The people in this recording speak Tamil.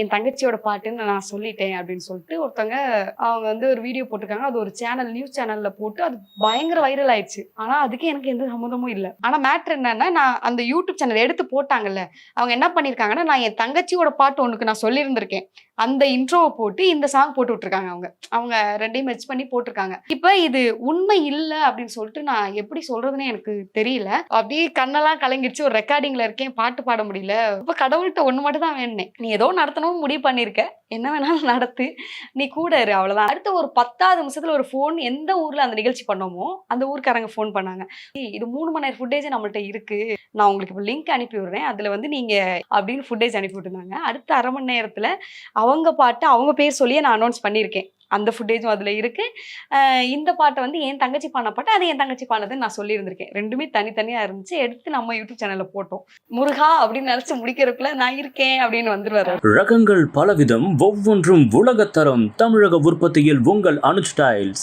என் தங்கச்சியோட பாட்டுன்னு நான் சொல்லிட்டேன் அப்படின்னு சொல்லிட்டு ஒருத்தவங்க அவங்க வந்து ஒரு வீடியோ போட்டிருக்காங்க. அது ஒரு சேனல் நியூஸ் சேனல்ல போட்டு அது பயங்கர வைரல் ஆயிடுச்சு. ஆனா அதுக்கு எனக்கு எந்த சம்மந்தமும் இல்ல. ஆனா மேட்டர் என்னன்னா, நான் அந்த யூடியூப் சேனல் எடுத்து போட்டாங்கல்ல, அவங்க என்ன பண்ணியிருக்காங்கன்னா, நான் என் தங்கச்சியோட பாட்டு ஒண்ணுக்கு நான் சொல்லியிருந்திருக்கேன். அந்த இன்ட்ரோவ போட்டு இந்த சாங் போட்டு விட்டுருக்காங்க அவங்க. அவங்க 2யும் மெர்ஜ் பண்ணி போட்டுருக்காங்க. இப்ப இது உண்மை இல்ல அப்படின்னு சொல்லிட்டு நான் எப்படி சொல்றதுன்னே எனக்கு தெரியல. அப்படியே கண்ணெல்லாம் கலங்கிடுச்சு. ஒரு ரெக்கார்டிங்ல இருக்கேன். பாட்டு பாட முடியல. அப்ப கடவுள்ட்ட ஒண்ணு மட்டும் தான் வேண்டுனேன். நீ ஏதோ நடத்தணும்னு முடிவு பண்ணியிருக்க. என்ன வேணாலும் நடத்து. நீ கூட இரு அவ்வளவுதான். அடுத்த ஒரு 10வது நிமிஷத்துல ஒரு ஃபோன் எந்த ஊர்ல அந்த நிகழ்ச்சி பண்ணோமோ, அந்த ஊர்க்காரங்க ஃபோன் பண்ணாங்க. இது 3 மணி நேரம் ஃபுட்டேஜ் நம்மள்ட்ட இருக்கு. நான் உங்களுக்கு இப்ப லிங்க் அனுப்பி விடுறேன். அதுல வந்து நீங்க அப்படின்னு ஃபுட்டேஜ் அனுப்பி விட்டுருந்தாங்க. அடுத்த 1/2 மணி நேரத்துல அவங்க பாட்டு அவங்க பேர் சொல்லியே நான் அனௌன்ஸ் பண்ணியிருக்கேன். அந்த ஃபுட்டேஜும் அதுல இருக்கு. இந்த பாட்ட வந்து என் தங்கச்சி பாடுன பாட்டு, அது என் தங்கச்சி பாடுனதுன்னு நான் சொல்லியிருந்திருக்கேன். 2மே தனித்தனியா இருந்துச்சு. எடுத்து நம்ம யூடியூப் சேனல்ல போட்டோம். முருகா அப்படின்னு நெனச்சு முடிக்கிறதுக்குள்ள நான் இருக்கேன் அப்படின்னு வந்துருவாரு. ரகங்கள் பலவிதம், ஒவ்வொன்றும் உலகத்தரம். தமிழக உற்பத்தியில் உங்கள் அனுஜ் டைல்ஸ்.